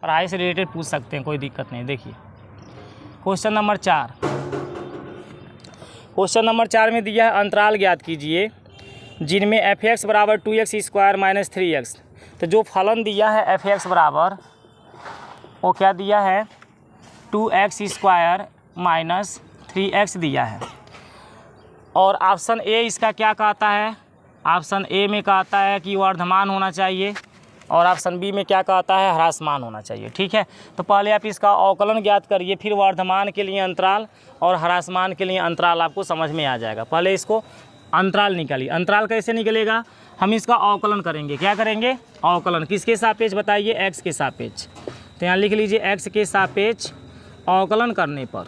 पढ़ाई से रिलेटेड पूछ सकते हैं, कोई दिक्कत नहीं। देखिए क्वेश्चन नंबर 4, क्वेश्चन नंबर 4 में दिया है अंतराल ज्ञात कीजिए जिनमें f(x) बराबर 2x² माइनस 3x। तो जो फलन दिया है f(x) बराबर, वो क्या दिया है 2x² माइनस 3x दिया है। और ऑप्शन ए इसका क्या कहता है, ऑप्शन ए में कहता है कि वर्धमान होना चाहिए, और ऑप्शन बी में क्या कहता है ह्रासमान होना चाहिए। ठीक है, तो पहले आप इसका अवकलन ज्ञात करिए, फिर वर्धमान के लिए अंतराल और ह्रासमान के लिए अंतराल आपको समझ में आ जाएगा। पहले इसको अंतराल निकालिए। अंतराल कैसे निकलेगा, हम इसका अवकलन करेंगे। क्या करेंगे, अवकलन। किसके सापेक्ष बताइए, एक्स के सापेक्ष। तो यहाँ लिख लीजिए एक्स के सापेक्ष अवकलन करने पर,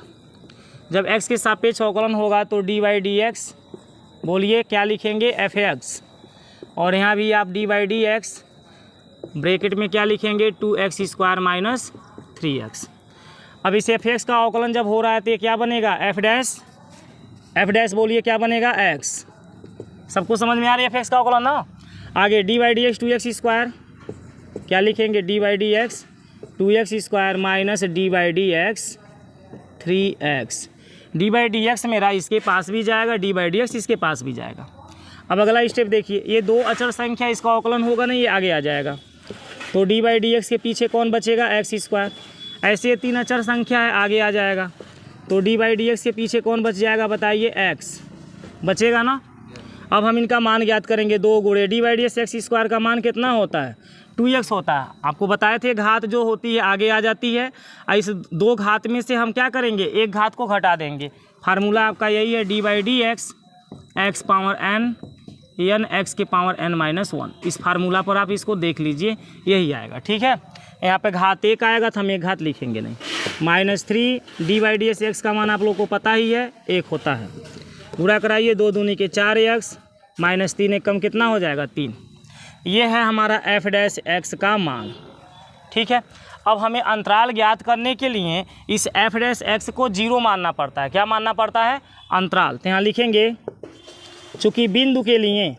जब एक्स के सापेक्ष अवकलन होगा तो dy/dx, बोलिए क्या लिखेंगे f(x), और यहाँ भी आप dy/dx ब्रैकेट में क्या लिखेंगे 2x² माइनस 3x। अब इस f(x) का अवकलन जब हो रहा है तो ये क्या बनेगा f', बोलिए क्या बनेगा x। सबको समझ में आ रही है f(x) का अवकलन ना। आगे dy/dx 2x², क्या लिखेंगे dy/dx 2x² minus dy/dx 3x। dy/dx मेरा इसके पास भी जाएगा, dy/dx इसके पास भी जाएगा। अब अगला स्टेप देखिए, ये दो अचर संख्या इसका अवकलन होगा ना, ये आगे आ जाएगा, तो dy/dx के पीछे कौन बचेगा x²। ऐसे 3 अचर संख्या है, आगे आ जाएगा, तो dy/dx के पीछे कौन बच जाएगा बताइए x बचेगा ना। अब हम इनका मान ज्ञात करेंगे, 2 गुणे dy/dx x² का मान कितना होता है 2x होता है। आपको बताए थे घात जो होती है आगे आ जाती है, इस 2 घात में से हम क्या करेंगे, एक घात को घटा देंगे। फार्मूला आपका यही है dy/dx x power n n x के पावर n माइनस 1। इस फार्मूला पर आप इसको देख लीजिए, यही आएगा। ठीक है, यहाँ पे घात 1 आएगा तो हम एक घात लिखेंगे नहीं। -3 dy/dx x का मान आप लोग को पता ही है 1 होता है। गुणा कराइए, 2 दूनी के 4x माइनस 3 एक कम कितना हो जाएगा 3। ये है हमारा f'(x) का मान। ठीक है, अब हमें अंतराल ज्ञात करने के लिए इस f'(x) को 0 मानना पड़ता है। क्या मानना पड़ता है, अंतराल। तो यहाँ लिखेंगे चूँकि बिंदु के लिए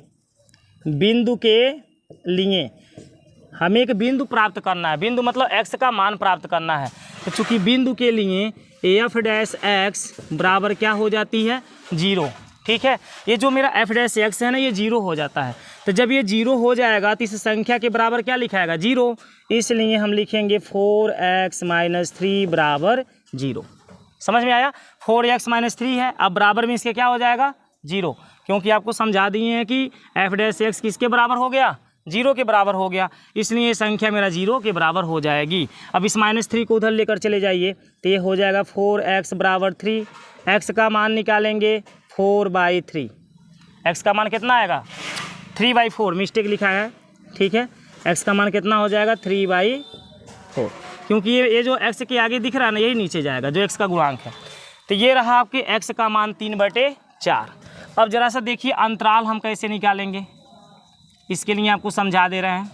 हमें एक बिंदु प्राप्त करना है, बिंदु मतलब x का मान प्राप्त करना है। तो चूँकि बिंदु के लिए f'(x) बराबर क्या हो जाती है 0। ठीक है, ये जो मेरा f'(x) है ना, ये 0 हो जाता है। तो जब ये 0 हो जाएगा तो इस संख्या के बराबर क्या लिखाएगा 0, इसलिए हम लिखेंगे 4x माइनस 3 बराबर 0। समझ में आया, 4x माइनस 3 है, अब बराबर में इसके क्या हो जाएगा 0, क्योंकि आपको समझा दिए हैं कि f'(x) किसके बराबर हो गया 0 के बराबर हो गया, इसलिए ये संख्या मेरा 0 के बराबर हो जाएगी। अब इस -3 को उधर लेकर चले जाइए तो ये हो जाएगा 4x बराबर 3। x का मान निकालेंगे 4/3। x का मान कितना आएगा 3/4, मिस्टेक लिखा है। ठीक है, x का मान कितना हो जाएगा 3/4, क्योंकि ये जो x के आगे दिख रहा है ना, यही नीचे जाएगा जो x का गुणांक है। तो ये रहा आपके x का मान 3/4। अब जरा सा देखिए अंतराल हम कैसे निकालेंगे, इसके लिए आपको समझा दे रहे हैं।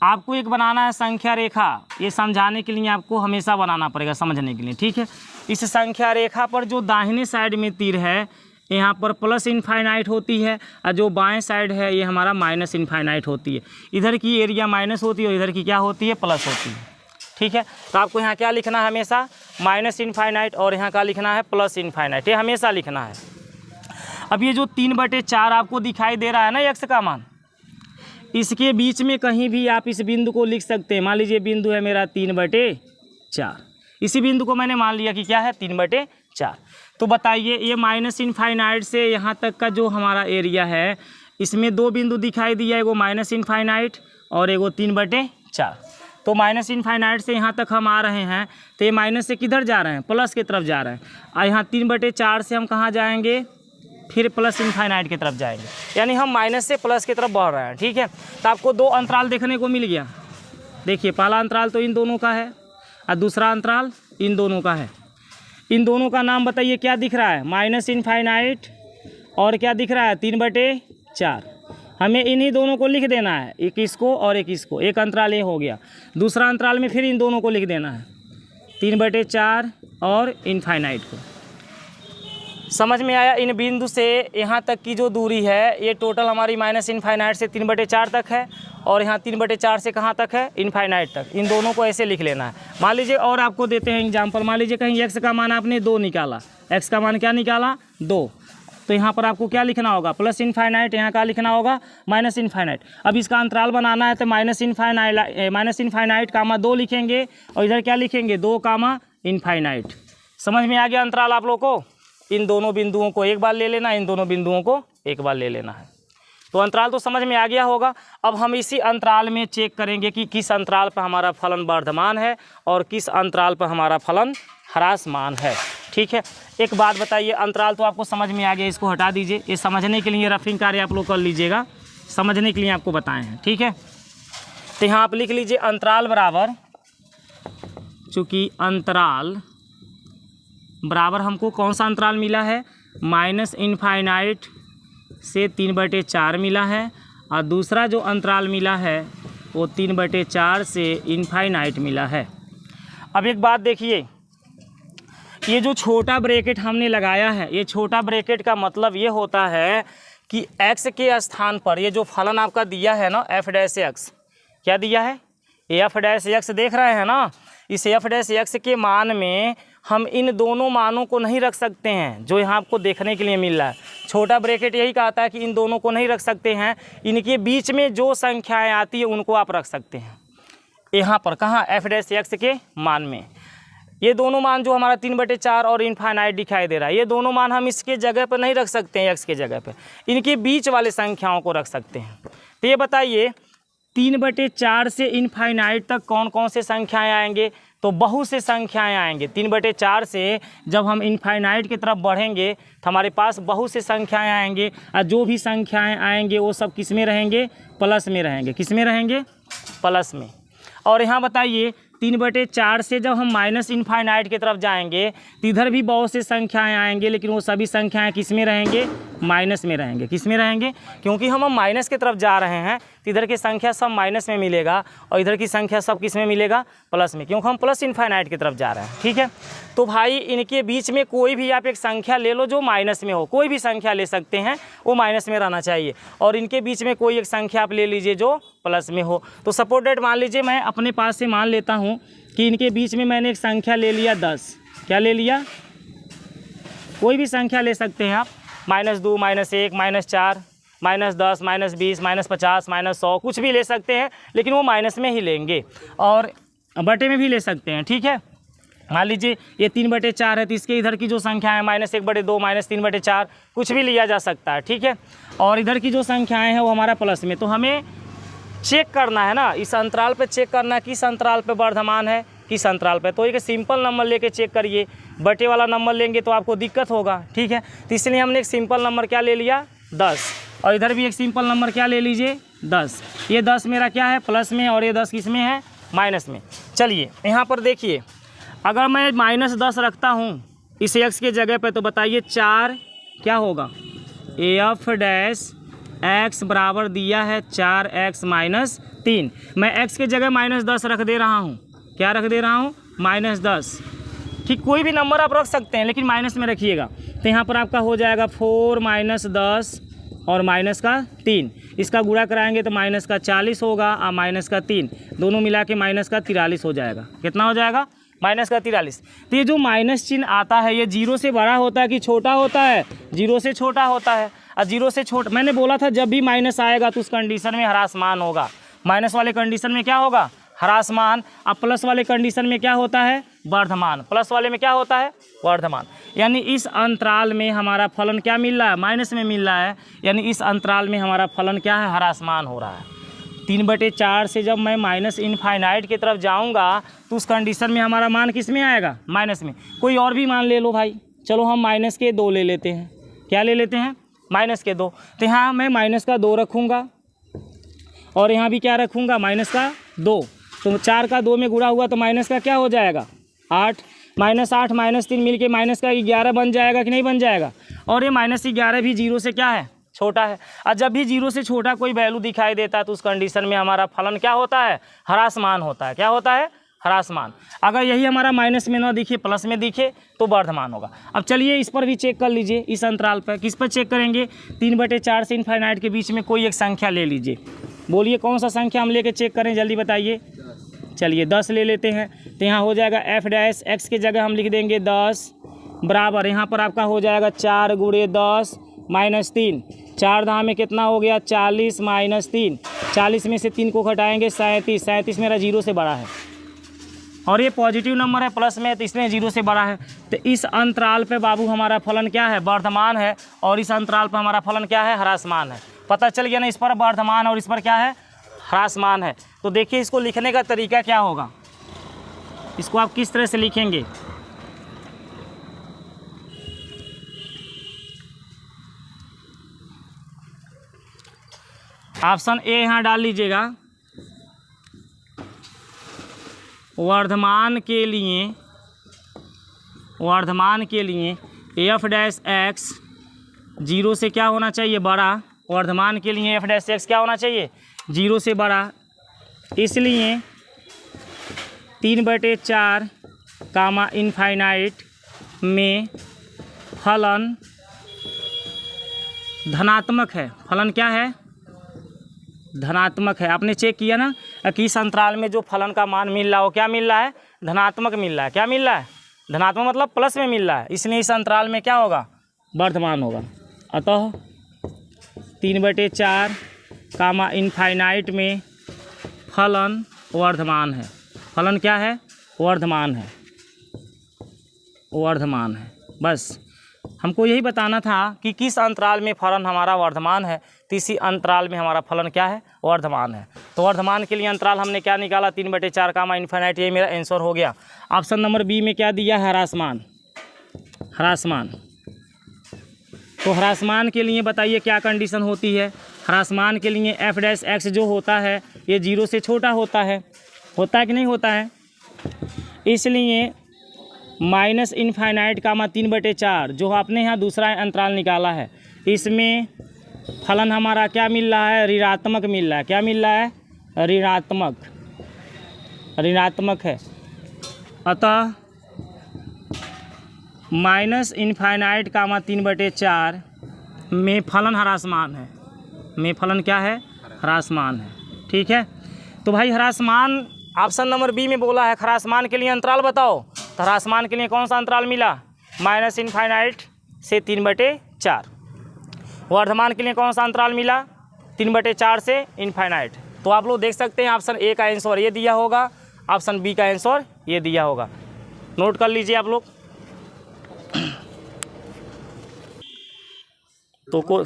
आपको एक बनाना है संख्या रेखा, ये समझाने के लिए आपको हमेशा बनाना पड़ेगा समझने के लिए। ठीक है, इस संख्या रेखा पर जो दाहिने साइड में तीर है यहाँ पर प्लस इनफाइनाइट होती है, और जो बाएं साइड है ये हमारा माइनस इनफाइनाइट होती है। इधर की एरिया माइनस होती है और इधर की क्या होती है प्लस होती है। ठीक है, तो आपको यहाँ क्या लिखना है हमेशा माइनस इनफाइनाइट, और यहाँ का लिखना है प्लस इनफाइनाइट, ये हमेशा लिखना है। अब ये जो 3/4 आपको दिखाई दे रहा है ना x का मान, इसके बीच में कहीं भी आप इस बिंदु को लिख सकते हैं। मान लीजिए बिंदु है मेरा 3/4, इसी बिंदु को मैंने मान लिया कि क्या है 3/4। तो बताइए ये माइनस इनफाइनाइट से यहाँ तक का जो हमारा एरिया है, इसमें 2 बिंदु दिखाई दिया, एगो माइनस इनफाइनाइट और एगो 3/4। तो माइनस इनफाइनाइट से यहाँ तक हम आ रहे हैं, तो ये माइनस से किधर जा रहे हैं प्लस की तरफ जा रहे हैं, और यहाँ 3/4 से हम कहाँ जाएंगे फिर प्लस इनफाइनाइट की तरफ जाएंगे, यानी हम माइनस से प्लस की तरफ बढ़ रहे हैं। ठीक है, तो आपको 2 अंतराल देखने को मिल गया। देखिए पहला अंतराल तो इन दोनों का है और दूसरा अंतराल इन दोनों का है। इन दोनों का नाम बताइए क्या दिख रहा है, माइनस इनफाइनाइट और क्या दिख रहा है 3/4। हमें इन्हीं दोनों को लिख देना है, एक इसको और एक इसको। एक अंतराल ये हो गया, दूसरा अंतराल में फिर इन दोनों को लिख देना है 3/4 और इनफाइनाइट को। समझ में आया। इन बिंदु से यहाँ तक की जो दूरी है ये टोटल हमारी माइनस इनफाइनाइट से 3/4 तक है, और यहाँ 3/4 से कहाँ तक है, इनफाइनाइट तक। इन दोनों को ऐसे लिख लेना है। मान लीजिए और आपको देते हैं एग्जाम्पल, मान लीजिए कहीं x का मान आपने 2 निकाला, x का मान क्या निकाला 2, तो यहाँ पर आपको क्या लिखना होगा, प्लस इनफाइनाइट, यहाँ का लिखना होगा माइनस इनफाइनाइट। अब इसका अंतराल बनाना है तो माइनस इनफाइनाइट कामा 2 लिखेंगे और इधर क्या लिखेंगे 2 कामा इनफाइनाइट। समझ में आ गया अंतराल आप लोग को? इन दोनों बिंदुओं को एक बार ले लेना, इन दोनों बिंदुओं को एक बार ले लेना है। तो अंतराल तो समझ में आ गया होगा। अब हम इसी अंतराल में चेक करेंगे कि किस अंतराल पर हमारा फलन वर्धमान है और किस अंतराल पर हमारा फलन ह्रासमान है। ठीक है, एक बात बताइए, अंतराल तो आपको समझ में आ गया, इसको हटा दीजिए। ये समझने के लिए रफिंग कार्य आप लोग कर लीजिएगा, समझने के लिए आपको बताए हैं। ठीक है, तो यहाँ आप लिख लीजिए अंतराल बराबर, चूँकि अंतराल बराबर हमको कौन सा अंतराल मिला है, माइनस इनफाइनाइट से 3/4 मिला है, और दूसरा जो अंतराल मिला है वो 3/4 से इनफाइनाइट मिला है। अब एक बात देखिए, ये जो छोटा ब्रैकेट हमने लगाया है, ये छोटा ब्रैकेट का मतलब ये होता है कि x के स्थान पर ये जो फलन आपका दिया है ना f'(x), क्या दिया है, f'(x) देख रहे हैं ना, इस f'(x) के मान में हम इन दोनों मानों को नहीं रख सकते हैं जो यहाँ आपको देखने के लिए मिल रहा है। छोटा ब्रैकेट यही कहता है कि इन दोनों को नहीं रख सकते हैं, इनके बीच में जो संख्याएं आती है उनको आप रख सकते हैं। यहाँ पर कहाँ, f'(x) के मान में ये दोनों मान जो हमारा 3/4 और इनफाइनाइट दिखाई दे रहा है, ये दोनों मान हम इसके जगह पर नहीं रख सकते हैं, x के जगह पर, इनके बीच वाले संख्याओं को रख सकते हैं। तो ये बताइए 3/4 से इनफाइनाइट तक कौन कौन से संख्याएं आएंगे, तो बहुत से संख्याएं आएंगे। 3/4 से जब हम इनफाइनाइट की तरफ बढ़ेंगे तो हमारे पास बहुत से संख्याएं आएंगे, और जो भी संख्याएं आएंगे वो सब किस में रहेंगे, प्लस में रहेंगे। किस में रहेंगे, प्लस में। और यहाँ बताइए 3/4 से जब हम माइनस इनफाइनाइट की तरफ जाएंगे तो इधर भी बहुत से संख्याएं आएंगे, लेकिन वो सभी संख्याएं किस में रहेंगे, माइनस में रहेंगे। किस में रहेंगे, क्योंकि हम माइनस की तरफ जा रहे हैं तो इधर की संख्या सब माइनस में मिलेगा और इधर की संख्या सब किस में मिलेगा, प्लस में, क्योंकि हम प्लस इनफाइनाइट की तरफ जा रहे हैं। ठीक है, तो भाई इनके बीच में कोई भी आप एक संख्या ले लो जो माइनस में हो, कोई भी संख्या ले सकते हैं, वो माइनस में रहना चाहिए, और इनके बीच में कोई एक संख्या आप ले लीजिए जो प्लस में हो। तो सपोर्टेड मान लीजिए मैं अपने पास से मान लेता हूँ कि इनके बीच में मैंने एक संख्या ले लिया 10। क्या ले लिया, कोई भी संख्या ले सकते हैं आप, -2, -1, -4, -10, -20, -50, -100, कुछ भी ले सकते हैं, लेकिन वो माइनस में ही लेंगे, और बटे में भी ले सकते हैं। ठीक है, मान लीजिए ये 3/4 है तो इसके इधर की जो संख्या है -1/2, -3/4, कुछ भी लिया जा सकता है। ठीक है, और इधर की जो संख्याएं हैं वो हमारा प्लस में। तो हमें चेक करना है ना, इस अंतराल पे चेक करना है किस अंतराल पे वर्धमान है, किस अंतराल पे। तो एक सिंपल नंबर लेके चेक करिए, बटे वाला नंबर लेंगे तो आपको दिक्कत होगा। ठीक है, तो इसलिए हमने एक सिंपल नंबर क्या ले लिया, 10, और इधर भी एक सिंपल नंबर क्या ले लीजिए, 10। ये 10 मेरा क्या है, प्लस में, और ये 10 किस में है, माइनस में। चलिए यहाँ पर देखिए, अगर मैं -10 रखता हूँ इस x के जगह पे, तो बताइए 4 क्या होगा, f'(x) बराबर दिया है 4x - 3। मैं x के जगह -10 रख दे रहा हूँ, क्या रख दे रहा हूँ, -10। ठीक, कोई भी नंबर आप रख सकते हैं लेकिन माइनस में रखिएगा। तो यहाँ पर आपका हो जाएगा 4 - 10 और -3, इसका गुणा कराएंगे तो -40 होगा, और -3 दोनों मिला के -43 हो जाएगा। कितना हो जाएगा, -43। तो ये जो माइनस चिन्ह आता है ये 0 से बड़ा होता है कि छोटा होता है, 0 से छोटा होता है। और 0 से छोटा, मैंने बोला था जब भी माइनस आएगा तो उस कंडीशन में ह्रासमान होगा। माइनस वाले कंडीशन में क्या होगा, ह्रासमान। अब प्लस वाले कंडीशन में क्या होता है, वर्धमान। प्लस वाले में क्या होता है, वर्धमान। यानी इस अंतराल में हमारा फलन क्या मिल रहा है, माइनस में मिल रहा है, यानी इस अंतराल में हमारा फलन क्या है, ह्रासमान हो रहा है। 3/4 से जब मैं माइनस इनफाइनाइट की तरफ जाऊंगा तो उस कंडीशन में हमारा मान किस में आएगा, माइनस में। कोई और भी मान ले लो भाई, चलो हम -2 ले लेते हैं। क्या ले लेते हैं, -2। तो यहाँ मैं -2 रखूँगा और यहाँ भी क्या रखूँगा, -2। तो 4 का 2 में गुणा हुआ तो माइनस का क्या हो जाएगा, 8। -8 -3 मिल के -11 बन जाएगा कि नहीं बन जाएगा। और ये -11 भी 0 से क्या है, छोटा है। और जब भी 0 से छोटा कोई वैल्यू दिखाई देता है तो उस कंडीशन में हमारा फलन क्या होता है, ह्रासमान होता है। क्या होता है, ह्रासमान। अगर यही हमारा माइनस में ना दिखे, प्लस में दिखे तो वर्धमान होगा। अब चलिए इस पर भी चेक कर लीजिए, इस अंतराल पर। किस पर चेक करेंगे, 3/4 से इनफाइनाइट के बीच में कोई एक संख्या ले लीजिए। बोलिए कौन सा संख्या हम लेके चेक करें, जल्दी बताइए। चलिए 10 ले लेते हैं। तो यहाँ हो जाएगा एफ डैश एक्स की जगह हम लिख देंगे 10 बराबर, यहाँ पर आपका हो जाएगा 4 गुणे 10 माइनस 3, 4 दाम में कितना हो गया 40 माइनस 3, 40 में से 3 को घटाएंगे 37, 37 मेरा 0 से बड़ा है और ये पॉजिटिव नंबर है प्लस में, तो इसमें 0 से बड़ा है। तो इस अंतराल पे बाबू हमारा फलन क्या है, वर्धमान है, और इस अंतराल पर हमारा फलन क्या है, ह्रासमान है। पता चल गया ना, इस पर वर्धमान और इस पर क्या है, ह्रासमान है। तो देखिए इसको लिखने का तरीका क्या होगा, इसको आप किस तरह से लिखेंगे। ऑप्शन ए यहाँ डाल लीजिएगा, वर्धमान के लिए एफ डैश एक्स 0 से क्या होना चाहिए, बड़ा। वर्धमान के लिए एफ डैश एक्स क्या होना चाहिए, 0 से बड़ा। इसलिए 3/4 कामा इनफाइनाइट में फलन धनात्मक है। फलन क्या है, धनात्मक है। आपने चेक किया ना कि इस अंतराल में जो फलन का मान मिल रहा है वो क्या मिल रहा है, धनात्मक मिल रहा है। क्या मिल रहा है, धनात्मक मतलब प्लस में मिल रहा है, इसलिए इस अंतराल में क्या होगा, वर्धमान होगा। अतः 3/4 कामा इनफाइनाइट में फलन वर्धमान है। फलन क्या है, वर्धमान है, वर्धमान है। बस हमको यही बताना था कि किस अंतराल में फलन हमारा वर्धमान है, तो इसी अंतराल में हमारा फलन क्या है, वर्धमान है। तो वर्धमान के लिए अंतराल हमने क्या निकाला, 3/4 कामा इनफाइनाइट, ये मेरा आंसर हो गया। ऑप्शन नंबर बी में क्या दिया है, ह्रासमान। ह्रासमान, तो ह्रासमान के लिए बताइए क्या कंडीशन होती है। ह्रासमान के लिए एफ डैश एक्स जो होता है ये 0 से छोटा होता है कि नहीं होता है। इसलिए माइनस इनफाइनाइट कामा 3/4 जो आपने यहाँ दूसरा अंतराल निकाला है, इसमें फलन हमारा क्या मिल रहा है, ऋणात्मक मिल रहा है। क्या मिल रहा है, ऋणात्मक है। अतः माइनस इनफाइनाइट कामा 3/4 में फलन ह्रासमान है, में फलन क्या है, ह्रासमान है। ठीक है, तो भाई ह्रासमान ऑप्शन नंबर बी में बोला है। ह्रासमान के लिए अंतराल बताओ, तो ह्रासमान के लिए कौन सा अंतराल मिला, माइनस इनफाइनाइट से 3/4। वर्धमान के लिए कौन सा अंतराल मिला, 3/4 से इनफाइनाइट। तो आप लोग देख सकते हैं ऑप्शन ए का आंसर ये दिया होगा, ऑप्शन बी का आंसर ये दिया होगा। नोट कर लीजिए आप लोग। तो को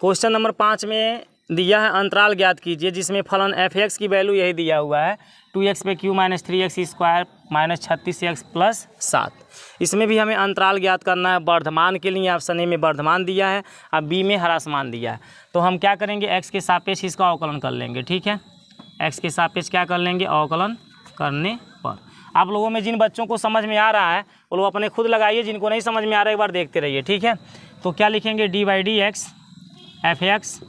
क्वेश्चन नंबर 5 में दिया है अंतराल ज्ञात कीजिए जिसमें फलन एफ एक्स की वैल्यू यही दिया हुआ है 2x पे Q minus 3x square minus 36x plus 7। इसमें भी हमें अंतराल ज्ञात करना है। वर्धमान के लिए ऑप्शन ए में वर्धमान दिया है, अब बी में ह्रासमान दिया है। तो हम क्या करेंगे, एक्स के सापेक्ष इसका अवकलन कर लेंगे। ठीक है, एक्स के सापेक्ष क्या कर लेंगे, अवकलन करने पर। आप लोगों में जिन बच्चों को समझ में आ रहा है वो लोग अपने खुद लगाइए, जिनको नहीं समझ में आ रहा है एक बार देखते रहिए। ठीक है, तो क्या लिखेंगे, d/dx एफ एक्स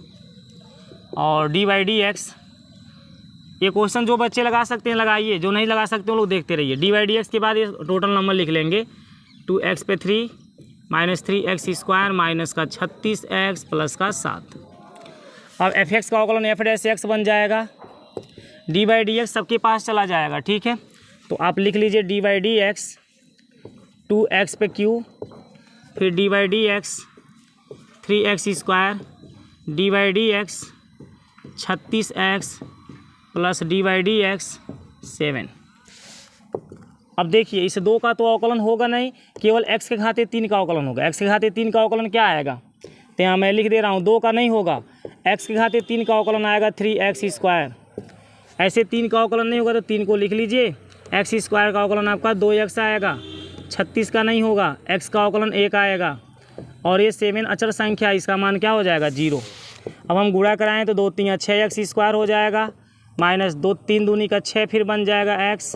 और d/dx। ये क्वेश्चन जो बच्चे लगा सकते हैं लगाइए, जो नहीं लगा सकते वो लोग देखते रहिए। d/dx के बाद ये टोटल नंबर लिख लेंगे 2x पे 3 माइनस 3x स्क्वायर माइनस का 36x प्लस का 7। अब एफ एक्स का अवकलन एफ डैश एक्स बन जाएगा, d/dx सबके पास चला जाएगा। ठीक है, तो आप लिख लीजिए d/dx 2x पे q, फिर d/dx 3x square, d/dx 36x plus d/dx 7। अब देखिए इस 2 का तो अवकलन होगा नहीं, केवल x के घाते 3 का अवकलन होगा। x के घाते 3 का अवकलन क्या आएगा, तो यहाँ मैं लिख दे रहा हूँ, 2 का नहीं होगा, x के घाते 3 का अवकलन आएगा 3x स्क्वायर। ऐसे 3 का अवकलन नहीं होगा तो 3 को लिख लीजिए, x स्क्वायर का अवकलन आपका 2x आएगा, 36 का नहीं होगा, x का अवकलन 1 आएगा, और ये 7 अचर संख्या, इसका मान क्या हो जाएगा, 0। अब हम गुणा कराएं तो 2 3 6x स्क्वायर हो जाएगा, माइनस 2 3 दूनी का 6 फिर बन जाएगा x,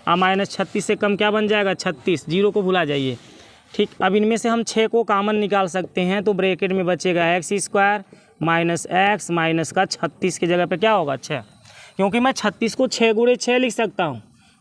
और माइनस 36 से कम क्या बन जाएगा, 36। 0 को भुला जाइए। ठीक, अब इनमें से हम 6 को कॉमन निकाल सकते हैं, तो ब्रैकेट में बचेगा x square minus x minus का 36 की जगह पे क्या होगा 6, क्योंकि मैं 36 को 6 गुणे 6 लिख सकता हूँ,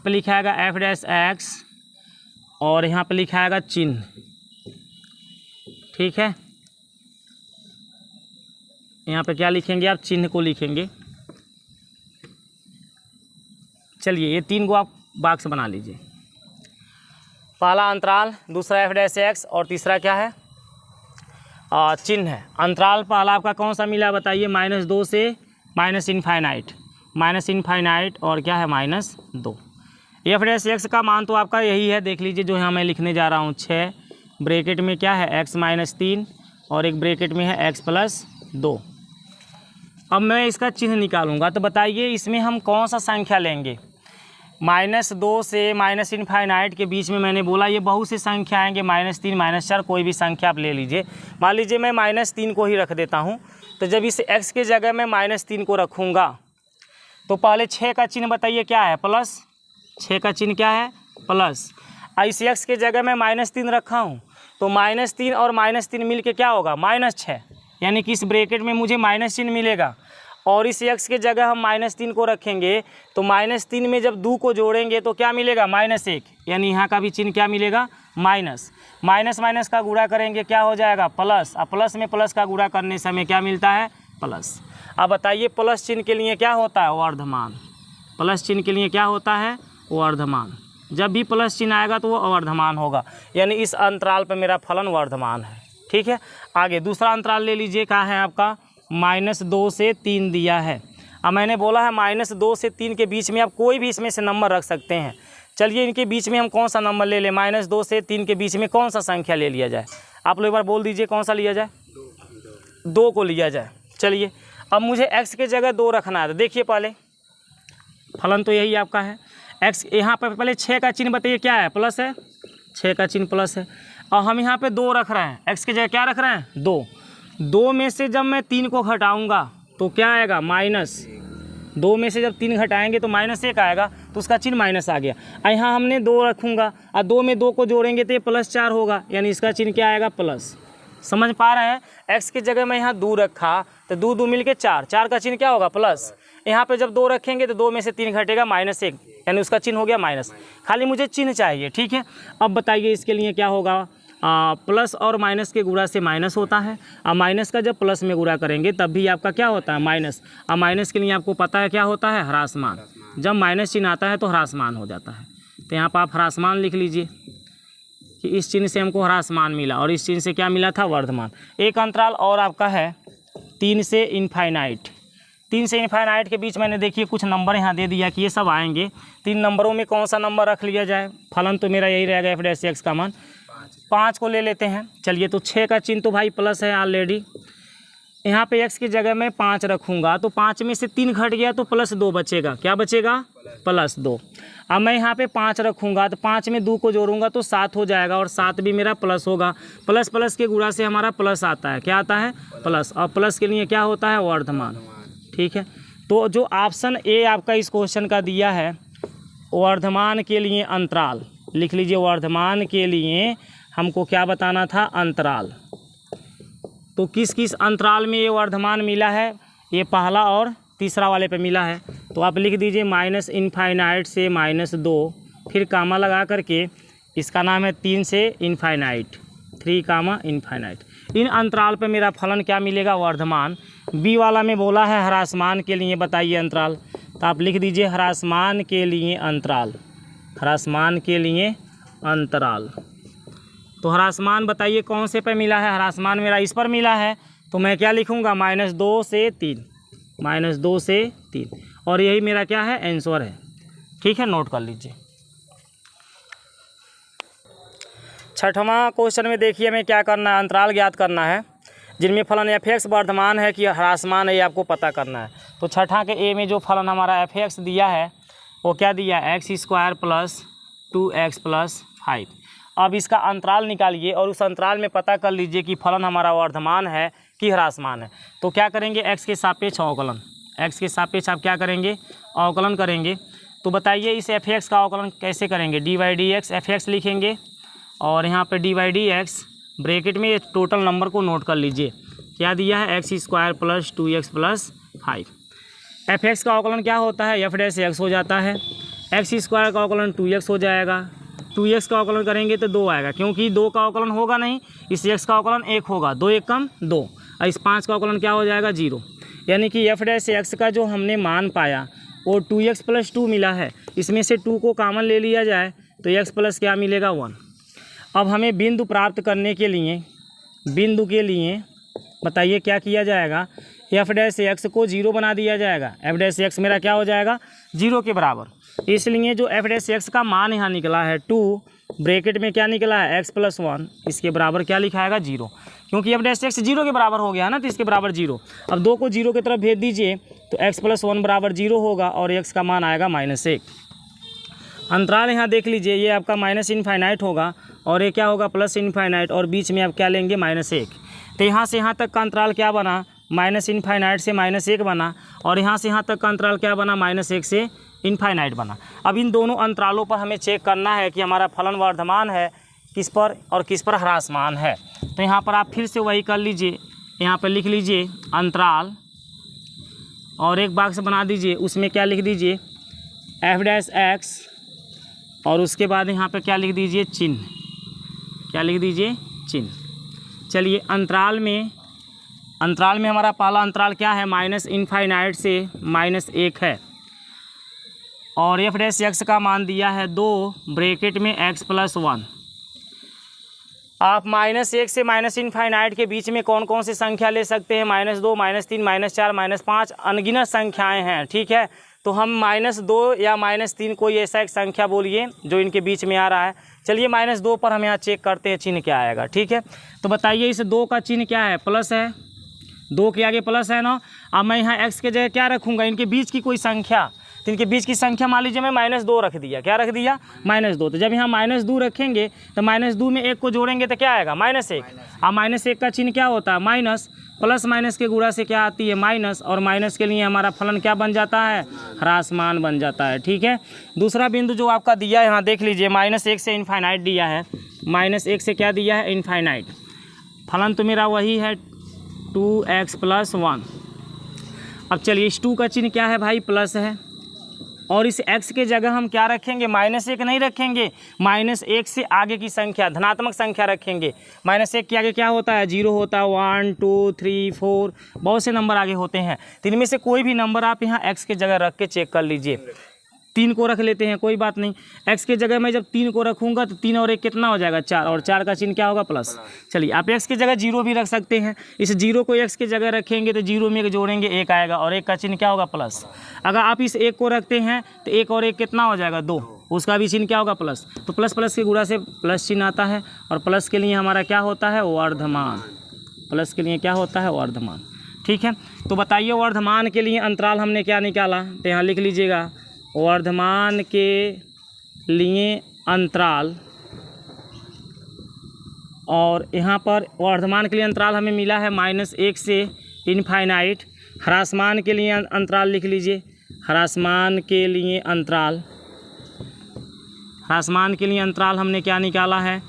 पे लिखाएगा एफ डैश एक्स और यहाँ पे लिखाएगा चिन्ह, ठीक है। यहाँ पे क्या लिखेंगे आप, चिन्ह को लिखेंगे। चलिए ये 3 को आप बॉक्स बना लीजिए। पहला अंतराल, दूसरा एफ डैश एक्स और तीसरा क्या है, चिन्ह है। अंतराल पहला आपका कौन सा मिला बताइए, -2 से -इनफाइनाइट और क्या है -2। एफ डैश एक्स का मान तो आपका यही है, देख लीजिए जो यहाँ मैं लिखने जा रहा हूँ 6, ब्रैकेट में क्या है x - 3 और एक ब्रैकेट में है x + 2। अब मैं इसका चिन्ह निकालूंगा, तो बताइए इसमें हम कौन सा संख्या लेंगे। -2 से -इनफाइनाइट के बीच में मैंने बोला ये बहुत सी संख्या आएंगे, -3 -4 कोई भी संख्या आप ले लीजिए। मान लीजिए मैं -3 को ही रख देता हूँ। तो जब इस x के जगह मैं -3 को रखूँगा तो पहले 6 का चिन्ह बताइए क्या है, प्लस। 6 का चिन्ह क्या है, प्लस। इस x के जगह मैं -3 रखा हूँ तो -3 और -3 मिल के क्या होगा, -6, यानी कि इस ब्रैकेट में मुझे माइनस चिन्ह मिलेगा। और इस x के जगह हम -3 को रखेंगे तो -3 में जब 2 को जोड़ेंगे तो क्या मिलेगा, -1, यानी यहाँ का भी चिन्ह क्या मिलेगा, माइनस। माइनस का गुणा करेंगे क्या हो जाएगा, प्लस। अब प्लस में प्लस का गुणा करने से हमें क्या मिलता है, प्लस। अब बताइए प्लस चिन्ह के लिए क्या होता है, वर्धमान। प्लस चिन्ह के लिए क्या होता है, वर्धमान। जब भी प्लस चिन्ह आएगा तो वो अवर्धमान होगा, यानी इस अंतराल पर मेरा फलन वर्धमान है, ठीक है। आगे दूसरा अंतराल ले लीजिए, कहाँ है आपका, -2 से 3 दिया है। अब मैंने बोला है -2 से 3 के बीच में आप कोई भी इसमें से नंबर रख सकते हैं। चलिए इनके बीच में हम कौन सा नंबर ले लें, -2 से 3 के बीच में कौन सा संख्या ले लिया जाए, आप लोग एक बार बोल दीजिए कौन सा लिया जाए, 2 को लिया जाए। चलिए अब मुझे x के जगह 2 रखना है, तो देखिए पहले फलन तो यही आपका है x। यहाँ पर पहले 6 का चिन्ह बताइए क्या है, प्लस है, 6 का चिन्ह प्लस है। और हम यहाँ पे 2 रख रहे हैं, x की जगह क्या रख रहे हैं, 2 में से जब मैं 3 को घटाऊंगा तो क्या आएगा, माइनस। 2 में से जब 3 घटाएंगे तो -1 आएगा, तो उसका चिन्ह माइनस आ गया। यहाँ हमने 2 रखूँगा और 2 में 2 को जोड़ेंगे तो ये +4 होगा, यानी इसका चिन्ह क्या आएगा, प्लस। समझ पा रहे हैं, x की जगह मैं यहाँ 2 रखा तो 2 मिल के 4, 4 का चिन्ह क्या होगा, प्लस। यहाँ पे जब 2 रखेंगे तो 2 में से 3 घटेगा, -1, यानी उसका चिन्ह हो गया माइनस। खाली मुझे चिन्ह चाहिए, ठीक है। अब बताइए इसके लिए क्या होगा, प्लस और माइनस के गुणा से माइनस होता है, और माइनस का जब प्लस में गुणा करेंगे तब भी आपका क्या होता है, माइनस। और माइनस के लिए आपको पता है क्या होता है, ह्रासमान। जब माइनस चिन्ह आता है तो ह्रासमान हो जाता है। तो यहाँ पर आप ह्रासमान लिख लीजिए कि इस चिन्ह से हमको ह्रासमान मिला और इस चिन्ह से क्या मिला था, वर्धमान। एक अंतराल और आपका है 3 से इनफाइनाइट। 3 से इनफाइनाइट के बीच मैंने देखिए कुछ नंबर यहाँ दे दिया कि ये सब आएंगे। 3 नंबरों में कौन सा नंबर रख लिया जाए, फलन तो मेरा यही रहेगा, एफ डैश एक्स का मान 5 को ले लेते हैं। चलिए तो 6 का चिन्ह तो भाई प्लस है ऑलरेडी। यहाँ पे x की जगह मैं 5 रखूँगा तो 5 में से 3 घट गया तो +2 बचेगा, क्या बचेगा, +2। अब मैं यहाँ पे 5 रखूँगा तो 5 में 2 को जोड़ूंगा तो 7 हो जाएगा, और 7 भी मेरा प्लस होगा। प्लस प्लस के गुणा से हमारा प्लस आता है, क्या आता है, प्लस। और प्लस के लिए क्या होता है, वर्धमान, ठीक है। तो जो ऑप्शन ए आपका इस क्वेश्चन का दिया है, वर्धमान के लिए अंतराल लिख लीजिए। वर्धमान के लिए हमको क्या बताना था, अंतराल। तो किस किस अंतराल में ये वर्धमान मिला है, ये पहला और तीसरा वाले पे मिला है। तो आप लिख दीजिए -इनफाइनाइट से -2, फिर कामा लगा करके इसका नाम है 3 से इनफाइनाइट, 3 इनफाइनाइट। इन अंतराल पे मेरा फलन क्या मिलेगा, वर्धमान। बी वाला में बोला है ह्रासमान के लिए बताइए अंतराल, तो आप लिख दीजिए ह्रासमान के लिए अंतराल, ह्रासमान के लिए अंतराल। तो ह्रासमान बताइए कौन से पे मिला है, ह्रासमान मेरा इस पर मिला है, तो मैं क्या लिखूँगा, -2 से 3, -2 से 3, और यही मेरा क्या है, आंसर है, ठीक है, नोट कर लीजिए। छठवां क्वेश्चन में देखिए हमें क्या करना है, अंतराल ज्ञात करना है जिनमें फलन f(x) वर्धमान है कि ह्रासमान है, ये आपको पता करना है। तो छठा के ए में जो फलन हमारा f(x) दिया है वो क्या दिया है, x² + 2x + 5। अब इसका अंतराल निकालिए और उस अंतराल में पता कर लीजिए कि फलन हमारा वर्धमान है कि ह्रासमान है। तो क्या करेंगे, x के सापेक्ष अवकलन, x के सापेक्ष आप क्या करेंगे, अवकलन करेंगे। तो बताइए इस f(x) का अवकलन कैसे करेंगे, dy/dx f(x) लिखेंगे और यहाँ पे dy/dx ब्रैकेट में टोटल नंबर को नोट कर लीजिए, क्या दिया है, x² + 2x + 5। f(x) का अवकलन क्या होता है, f' x हो जाता है। एक्स स्क्वायर का अवकलन 2x हो जाएगा, 2x का अवकलन करेंगे तो 2 आएगा, क्योंकि 2 का अवकलन होगा नहीं, इस x का अवकलन 1 होगा, 2 1 कम 2, और इस 5 का अवकलन क्या हो जाएगा 0। यानी कि f डैश x का जो हमने मान पाया वो 2x + 2 मिला है, इसमें से 2 को कॉमन ले लिया जाए तो x प्लस क्या मिलेगा 1। अब हमें बिंदु प्राप्त करने के लिए, बिंदु के लिए बताइए क्या किया जाएगा, f डैश x को 0 बना दिया जाएगा, f डैश x मेरा क्या हो जाएगा 0 के बराबर। इसलिए जो f डैश x का मान यहाँ निकला है 2 ब्रैकेट में क्या निकला है x + 1, इसके बराबर क्या लिखाएगा 0, क्योंकि f डैश x 0 के बराबर हो गया ना, तो इसके बराबर 0। अब 2 को 0 की तरफ भेज दीजिए तो x + 1 बराबर 0 होगा और x का मान आएगा -1। अंतराल यहाँ देख लीजिए, ये आपका -∞ होगा और ये क्या होगा +∞, और बीच में आप क्या लेंगे -1। तो यहाँ से यहाँ तक का अंतराल क्या बना, -∞ से -1 बना, और यहाँ से यहाँ तक का अंतराल क्या बना, -1 से इनफाइनाइट बना। अब इन दोनों अंतरालों पर हमें चेक करना है कि हमारा फलन वर्धमान है किस पर और किस पर ह्रासमान है। तो यहाँ पर आप फिर से वही कर लीजिए, यहाँ पर लिख लीजिए अंतराल और एक बॉक्स बना दीजिए, उसमें क्या लिख दीजिए f डैश x, और उसके बाद यहाँ पर क्या लिख दीजिए चिन्ह, क्या लिख दीजिए चिन्ह। चलिए अंतराल में हमारा पहला अंतराल क्या है, -∞ से -1 है, और f डैश x का मान दिया है 2 ब्रैकेट में x + 1। आप -1 से -∞ के बीच में कौन कौन सी संख्या ले सकते हैं, -2 -3 -4 -5 अनगिनत संख्याएं हैं, ठीक है। तो हम -2 या -3 कोई ऐसा एक संख्या बोलिए जो इनके बीच में आ रहा है। चलिए -2 पर हम यहाँ चेक करते हैं चिन्ह क्या आएगा, ठीक है। तो बताइए इस 2 का चिन्ह क्या है, प्लस है, 2 के आगे प्लस है ना। अब मैं यहाँ x के जगह क्या रखूँगा, इनके बीच की कोई संख्या, तो इनके बीच की संख्या मान लीजिए मैं -2 रख दिया, क्या रख दिया -2। तो जब यहाँ -2 रखेंगे तो -2 में 1 को जोड़ेंगे तो क्या आएगा -1। अब -1 का चिन्ह क्या होता है माइनस, प्लस माइनस के गुणा से क्या आती है माइनस, और माइनस के लिए हमारा फलन क्या बन जाता है, ह्रासमान बन जाता है, ठीक है। दूसरा बिंदु जो आपका दिया है यहाँ देख लीजिए, -1 से इनफाइनाइट दिया है, -1 से क्या दिया है इनफाइनाइट। फलन तो मेरा वही है 2x + 1। अब चलिए इस 2 का चिन्ह क्या है भाई, प्लस है, और इस x के जगह हम क्या रखेंगे, -1 नहीं रखेंगे, -1 से आगे की संख्या धनात्मक संख्या रखेंगे। -1 के आगे क्या होता है 0 होता है, 1 2 3 4 बहुत से नंबर आगे होते हैं। तो इनमें से कोई भी नंबर आप यहाँ x के जगह रख के चेक कर लीजिए। 3 को रख लेते हैं, कोई बात नहीं, x के जगह मैं जब 3 को रखूँगा तो 3 और 1 कितना हो जाएगा 4, और 4 का चिन्ह क्या होगा प्लस। चलिए आप x की जगह 0 भी रख सकते हैं, इस 0 को x की जगह रखेंगे तो 0 में जोड़ेंगे 1 आएगा, और 1 का चिन्ह क्या होगा प्लस। अगर आप इस 1 को रखते हैं तो 1 और 1 कितना हो जाएगा 2, उसका भी चिन्ह क्या होगा प्लस। तो प्लस प्लस के गुणा से प्लस चिन्ह आता है, और प्लस के लिए हमारा क्या होता है वर्धमान, प्लस के लिए क्या होता है वर्धमान, ठीक है। तो बताइए वर्धमान के लिए अंतराल हमने क्या निकाला, तो यहाँ लिख लीजिएगा वर्धमान के लिए अंतराल, और यहाँ पर वर्धमान के लिए अंतराल हमें मिला है -1 से इनफाइनाइट। ह्रासमान के लिए अंतराल लिख लीजिए, ह्रासमान के लिए अंतराल, ह्रासमान के लिए अंतराल हमने क्या निकाला है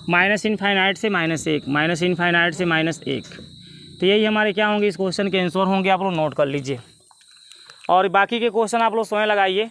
-∞ से -1, -∞ से -1। तो यही हमारे क्या होंगे इस क्वेश्चन के आंसर होंगे, आप लोग नोट कर लीजिए, और बाकी के क्वेश्चन आप लोग स्वयं लगाइए।